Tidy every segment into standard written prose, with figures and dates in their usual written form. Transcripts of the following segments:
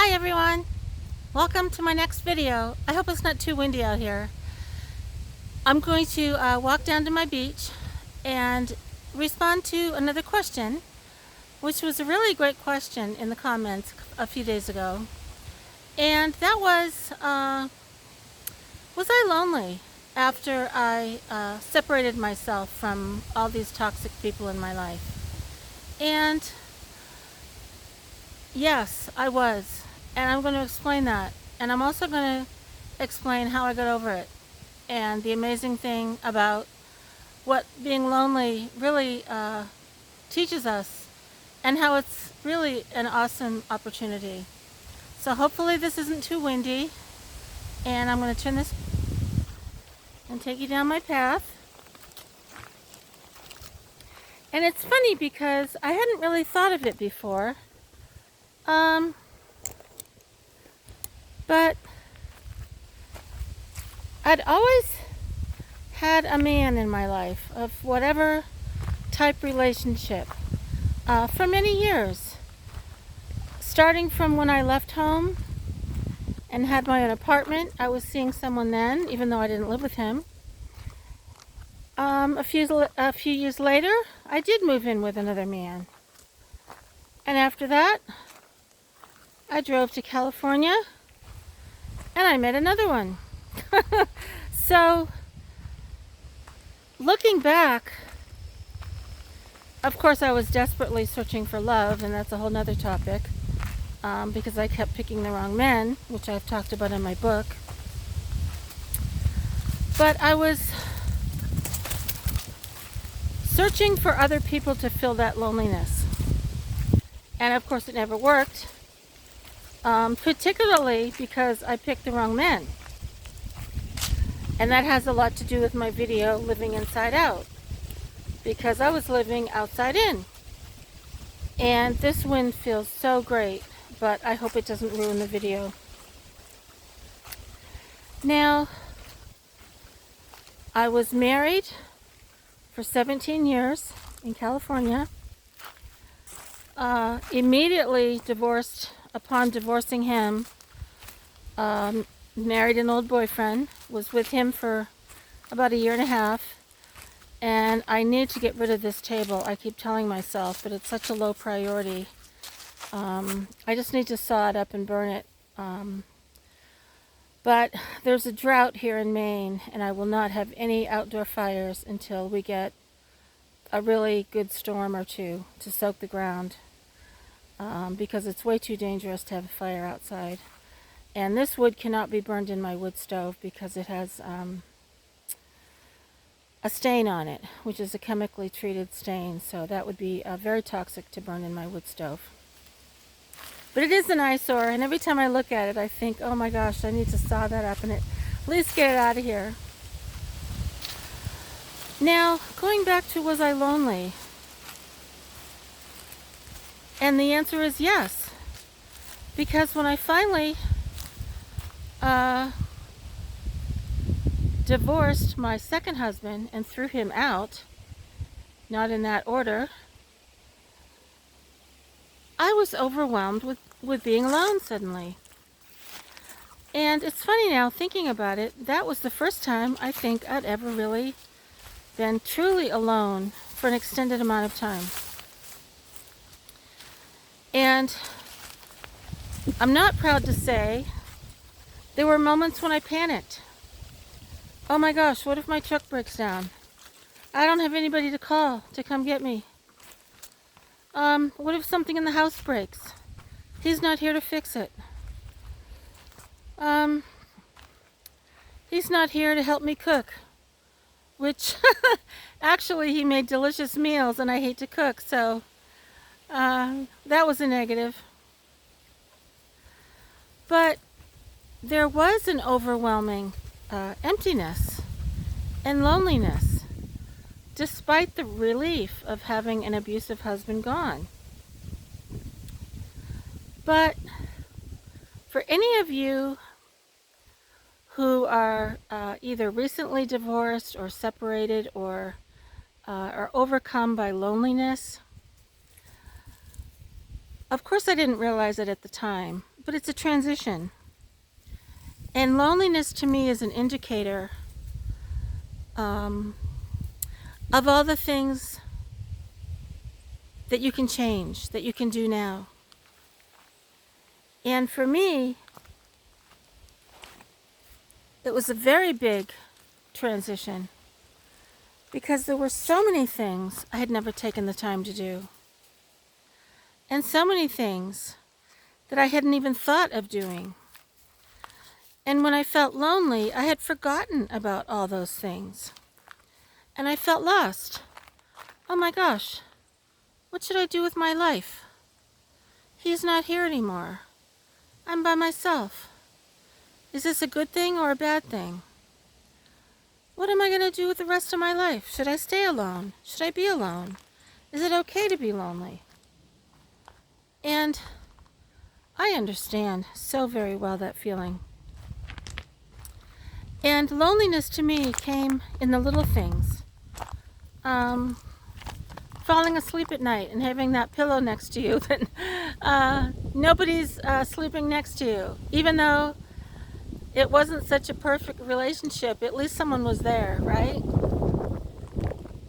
Hi everyone! Welcome to my next video. I hope it's not too windy out here. I'm going to walk down to my beach and respond to another question, which was a really great question in the comments a few days ago. And that was I lonely after I separated myself from all these toxic people in my life? And yes, I was. And I'm going to explain that. And I'm also going to explain how I got over it. And the amazing thing about what being lonely really teaches us. And how it's really an awesome opportunity. So hopefully this isn't too windy. And I'm going to turn this and take you down my path. And it's funny because I hadn't really thought of it before. But I'd always had a man in my life of whatever type relationship for many years. Starting from when I left home and had my own apartment, I was seeing someone then, even though I didn't live with him. A few years later, I did move in with another man. And after that, I drove to California and I met another one. So, looking back, of course I was desperately searching for love, and that's a whole nother topic, because I kept picking the wrong men, which I've talked about in my book. But I was searching for other people to fill that loneliness. And of course it never worked, particularly because I picked the wrong men. And that has a lot to do with my video, Living Inside Out. Because I was living outside in. And this wind feels so great, but I hope it doesn't ruin the video. Now, I was married for 17 years in California. Immediately divorced upon divorcing him. Married an old boyfriend, was with him for about a year and a half, and I need to get rid of this table. I keep telling myself, but it's such a low priority. I just need to saw it up and burn it. But there's a drought here in Maine, and I will not have any outdoor fires until we get a really good storm or two to soak the ground, because it's way too dangerous to have a fire outside. And this wood cannot be burned in my wood stove because it has a stain on it, which is a chemically treated stain. So that would be very toxic to burn in my wood stove. But it is an eyesore, and every time I look at it, I think, oh my gosh, I need to saw that up and at least get it out of here. Now, going back to was I lonely? And the answer is yes. Because when I finally divorced my second husband and threw him out, not in that order, I was overwhelmed with being alone suddenly. And it's funny now, thinking about it, that was the first time I think I'd ever really been truly alone for an extended amount of time. And I'm not proud to say there were moments when I panicked. Oh my gosh, what if my truck breaks down? I don't have anybody to call to come get me. What if something in the house breaks? He's not here to fix it. He's not here to help me cook. Which, actually, he made delicious meals and I hate to cook, so that was a negative. But there was an overwhelming emptiness and loneliness, despite the relief of having an abusive husband gone. But for any of you who are either recently divorced or separated or are overcome by loneliness, of course I didn't realize it at the time, but it's a transition. And loneliness to me is an indicator of all the things that you can change, that you can do now. And for me, it was a very big transition because there were so many things I had never taken the time to do. And so many things that I hadn't even thought of doing. And when I felt lonely, I had forgotten about all those things. And I felt lost. Oh my gosh, what should I do with my life? He's not here anymore. I'm by myself. Is this a good thing or a bad thing? What am I going to do with the rest of my life? Should I stay alone? Should I be alone? Is it okay to be lonely? And I understand so very well that feeling. And loneliness to me came in the little things. Falling asleep at night and having that pillow next to you that nobody's sleeping next to you. Even though it wasn't such a perfect relationship, at least someone was there, right?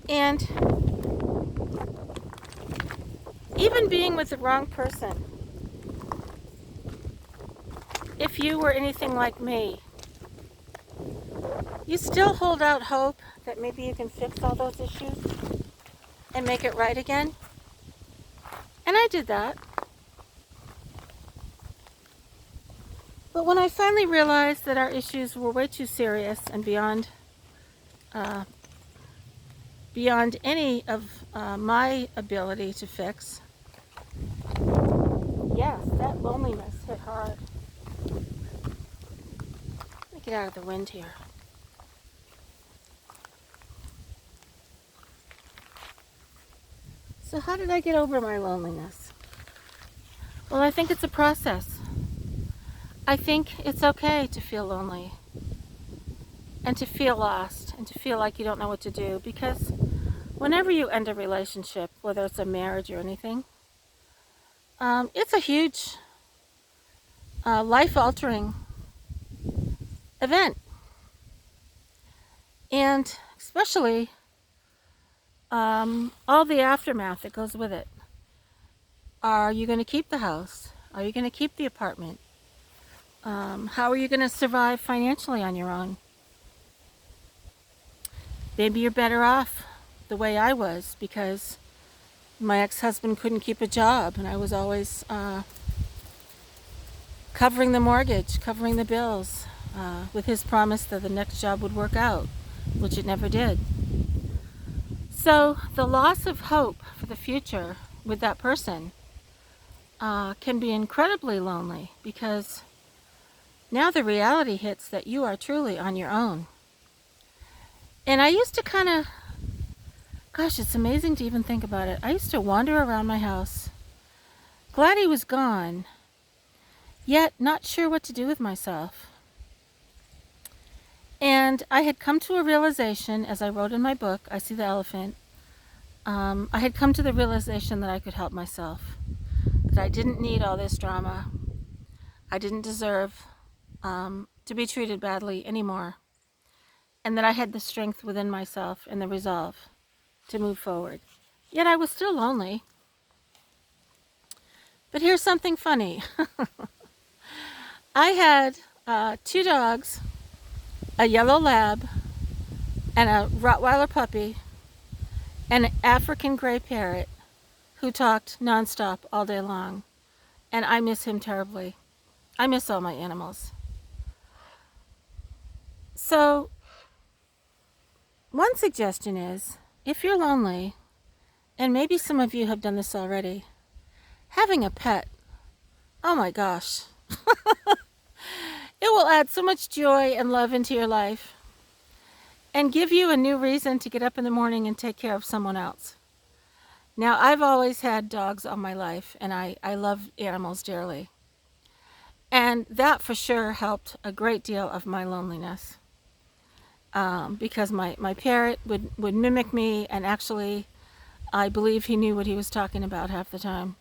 And even being with the wrong person, if you were anything like me, you still hold out hope that maybe you can fix all those issues and make it right again. And I did that. But when I finally realized that our issues were way too serious and beyond any of my ability to fix, yes, that loneliness hit hard. Let me get out of the wind here. So how did I get over my loneliness? Well, I think it's a process. I think it's okay to feel lonely and to feel lost and to feel like you don't know what to do, because whenever you end a relationship, whether it's a marriage or anything, it's a huge life-altering event. And especially all the aftermath that goes with it. Are you going to keep the house? Are you going to keep the apartment? How are you going to survive financially on your own? Maybe you're better off the way I was, because my ex-husband couldn't keep a job and I was always covering the mortgage, covering the bills, with his promise that the next job would work out, which it never did. So the loss of hope for the future with that person can be incredibly lonely, because now the reality hits that you are truly on your own. And I used to kind of, gosh, it's amazing to even think about it. I used to wander around my house, glad he was gone, yet not sure what to do with myself. And I had come to a realization, as I wrote in my book, I See the Elephant, I had come to the realization that I could help myself, that I didn't need all this drama. I didn't deserve to be treated badly anymore, and that I had the strength within myself and the resolve to move forward. Yet I was still lonely. But here's something funny. I had 2 dogs, a yellow lab, and a Rottweiler puppy, and an African gray parrot who talked nonstop all day long. And I miss him terribly. I miss all my animals. So, one suggestion is, if you're lonely, and maybe some of you have done this already, having a pet, oh my gosh. It will add so much joy and love into your life and give you a new reason to get up in the morning and take care of someone else. Now, I've always had dogs all my life, and I love animals dearly. And that for sure helped a great deal of my loneliness. Because my parrot would mimic me, and actually, I believe he knew what he was talking about half the time.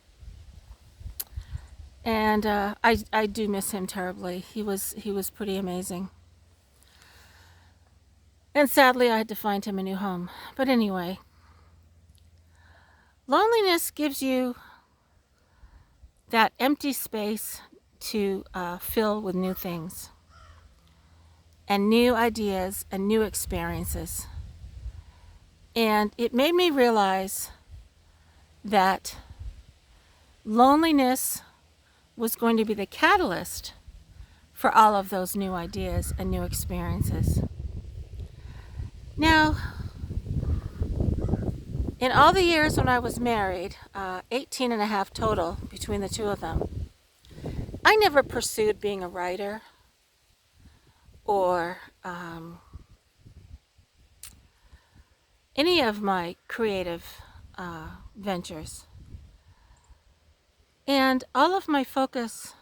And I do miss him terribly. He was pretty amazing. And sadly, I had to find him a new home. But anyway, loneliness gives you that empty space to fill with new things and new ideas and new experiences. And it made me realize that loneliness was going to be the catalyst for all of those new ideas and new experiences. Now, in all the years when I was married, 18 and a half total between the two of them, I never pursued being a writer or any of my creative ventures. And all of my focus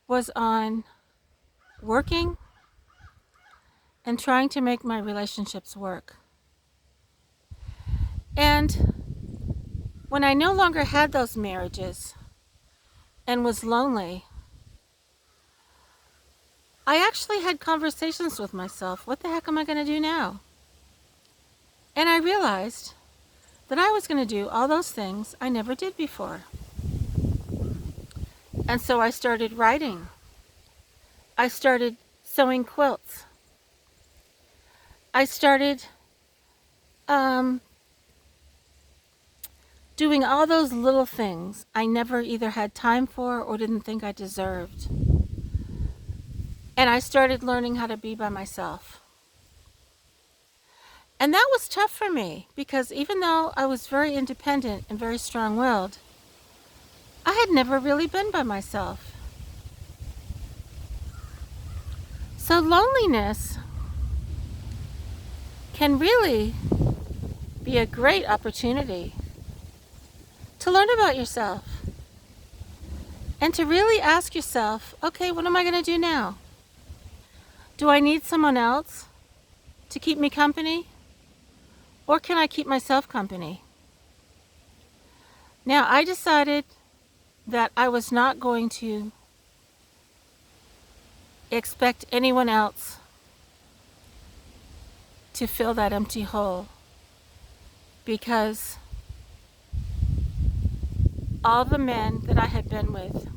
was on working and trying to make my relationships work. And when I no longer had those marriages and was lonely, I actually had conversations with myself. What the heck am I going to do now? And I realized that I was going to do all those things I never did before. And so I started writing. I started sewing quilts. I started doing all those little things I never either had time for or didn't think I deserved. And I started learning how to be by myself. And that was tough for me because even though I was very independent and very strong-willed, I had never really been by myself. So loneliness can really be a great opportunity to learn about yourself and to really ask yourself, okay, what am I going to do now? Do I need someone else to keep me company? Or can I keep myself company? Now, I decided that I was not going to expect anyone else to fill that empty hole because all the men that I had been with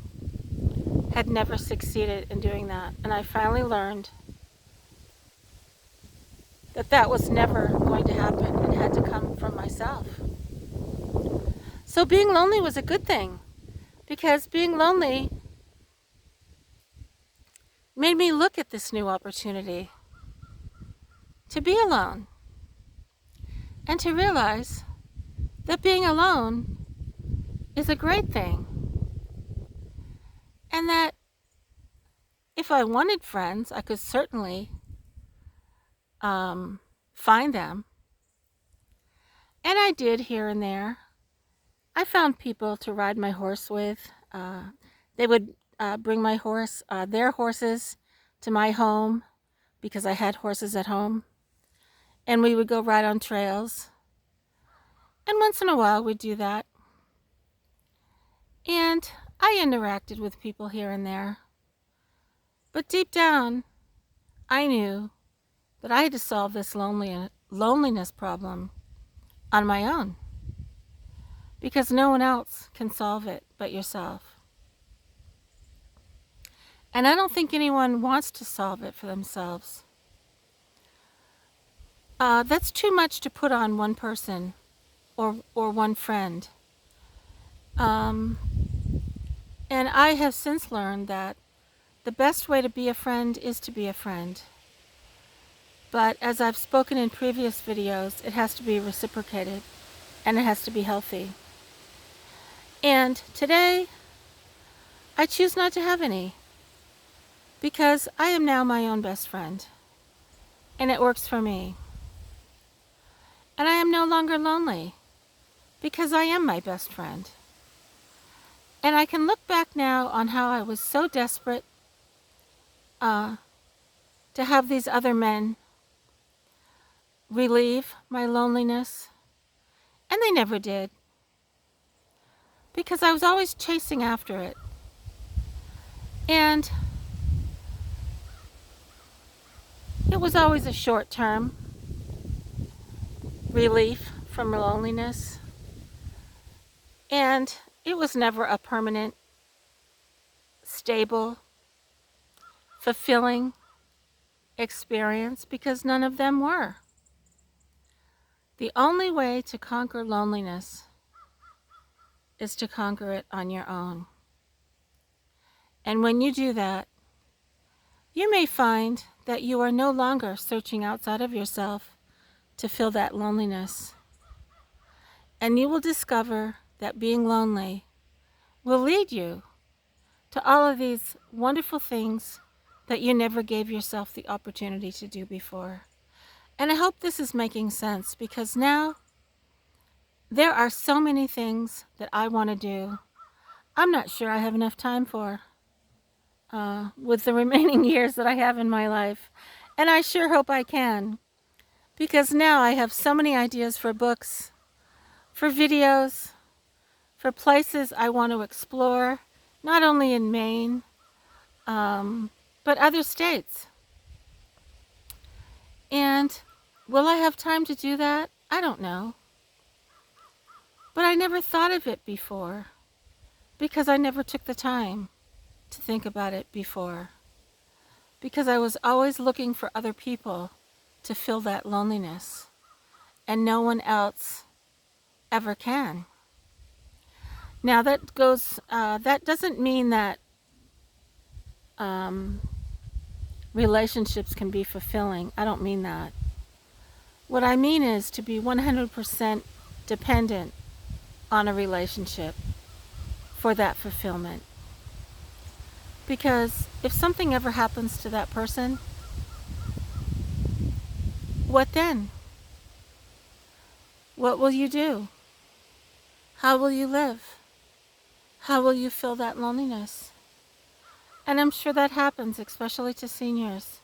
had never succeeded in doing that. And I finally learned that that was never going to happen and had to come from myself. So being lonely was a good thing because being lonely made me look at this new opportunity to be alone and to realize that being alone is a great thing. And that if I wanted friends, I could certainly find them. And I did here and there. I found people to ride my horse with. They would bring my horse, their horses, to my home because I had horses at home. And we would go ride on trails. And once in a while we'd do that. And I interacted with people here and there. But deep down, I knew that I had to solve this loneliness problem on my own. Because no one else can solve it but yourself. And I don't think anyone wants to solve it for themselves. That's too much to put on one person or one friend. And I have since learned that the best way to be a friend is to be a friend. But as I've spoken in previous videos, it has to be reciprocated and it has to be healthy. And today, I choose not to have any because I am now my own best friend and it works for me. And I am no longer lonely because I am my best friend. And I can look back now on how I was so desperate to have these other men relieve my loneliness, and they never did. because I was always chasing after it. And it was always a short-term relief from loneliness. And it was never a permanent, stable, fulfilling experience, because none of them were. The only way to conquer loneliness is to conquer it on your own. And when you do that, you may find that you are no longer searching outside of yourself to fill that loneliness. And you will discover that being lonely will lead you to all of these wonderful things that you never gave yourself the opportunity to do before. And I hope this is making sense, because now there are so many things that I want to do. I'm not sure I have enough time for with the remaining years that I have in my life. And I sure hope I can, because now I have so many ideas for books, for videos, for places I want to explore, not only in Maine, but other states. And will I have time to do that? I don't know. But I never thought of it before, because I never took the time to think about it before. Because I was always looking for other people to fill that loneliness, and no one else ever can. Now that doesn't mean that relationships can be fulfilling. I don't mean that. What I mean is to be 100% dependent on a relationship for that fulfillment. Because if something ever happens to that person, what then? What will you do? How will you live? How will you fill that loneliness? And I'm sure that happens, especially to seniors.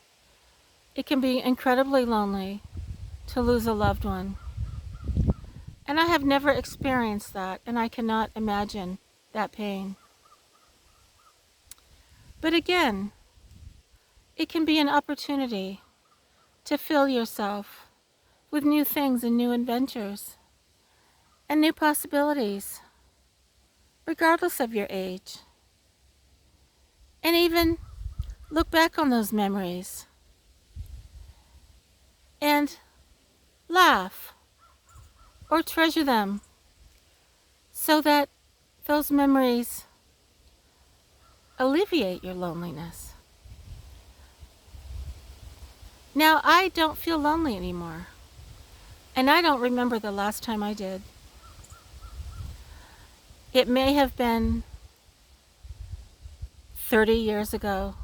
It can be incredibly lonely to lose a loved one. And I have never experienced that, and I cannot imagine that pain. But again, it can be an opportunity to fill yourself with new things and new adventures and new possibilities, regardless of your age. And even look back on those memories and laugh or treasure them, so that those memories alleviate your loneliness. Now, I don't feel lonely anymore, and I don't remember the last time I did. It may have been 30 years ago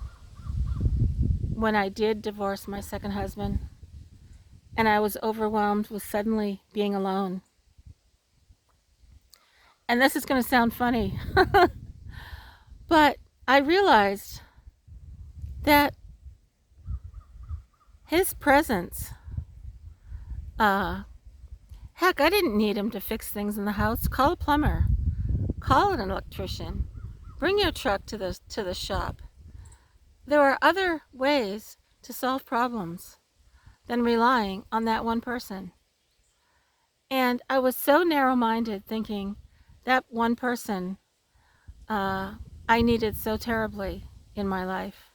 when I did divorce my second husband, and I was overwhelmed with suddenly being alone. And this is going to sound funny, but I realized that his presence, heck, I didn't need him to fix things in the house. Call a plumber, call an electrician, bring your truck to the shop. There are other ways to solve problems than relying on that one person. And I was so narrow-minded, thinking that one person I needed so terribly in my life,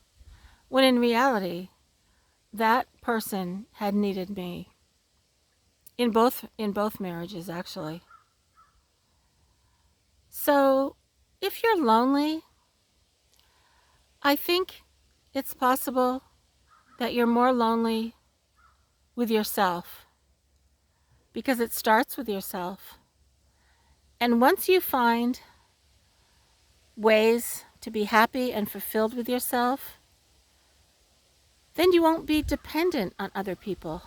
when in reality, that person had needed me in both marriages, actually. So if you're lonely, I think it's possible that you're more lonely with yourself, because it starts with yourself. And once you find ways to be happy and fulfilled with yourself, then you won't be dependent on other people.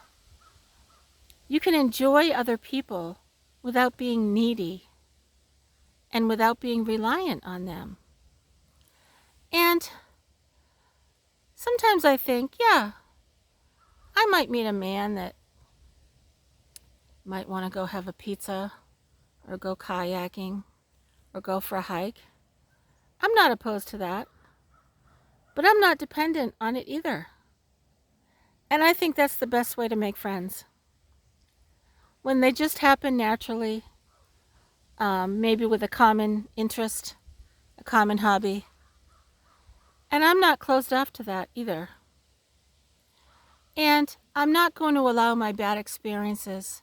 You can enjoy other people without being needy and without being reliant on them. And sometimes I think, yeah, I might meet a man that might want to go have a pizza or go kayaking or go for a hike. I'm not opposed to that, but I'm not dependent on it either. And I think that's the best way to make friends. When they just happen naturally, maybe with a common interest, a common hobby. And I'm not closed off to that either. And I'm not going to allow my bad experiences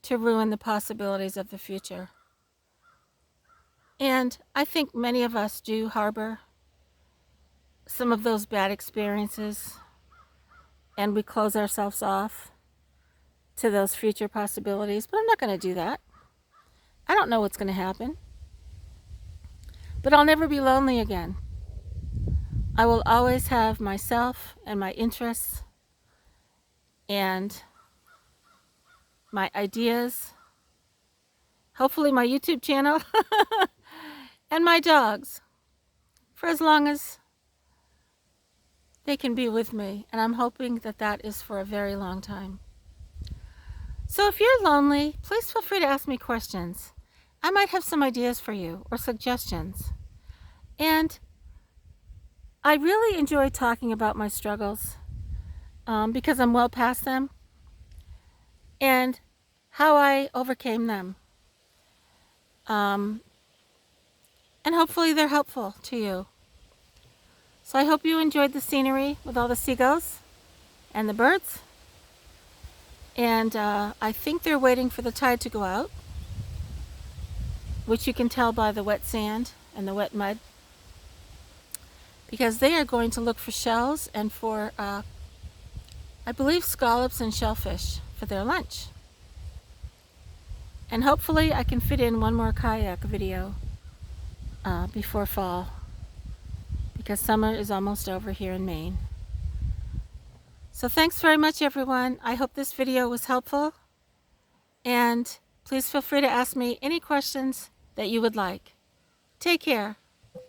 to ruin the possibilities of the future. And I think many of us do harbor some of those bad experiences, and we close ourselves off to those future possibilities. But I'm not going to do that. I don't know what's going to happen. But I'll never be lonely again. I will always have myself and my interests and my ideas, hopefully my YouTube channel, and my dogs for as long as they can be with me. And I'm hoping that that is for a very long time. So if you're lonely, please feel free to ask me questions. I might have some ideas for you or suggestions. And I really enjoy talking about my struggles because I'm well past them and how I overcame them. And hopefully they're helpful to you. So I hope you enjoyed the scenery with all the seagulls and the birds. And I think they're waiting for the tide to go out, which you can tell by the wet sand and the wet mud, because they are going to look for shells and for, I believe, scallops and shellfish for their lunch. And hopefully I can fit in one more kayak video before fall, because summer is almost over here in Maine. So thanks very much, everyone. I hope this video was helpful. And please feel free to ask me any questions that you would like. Take care.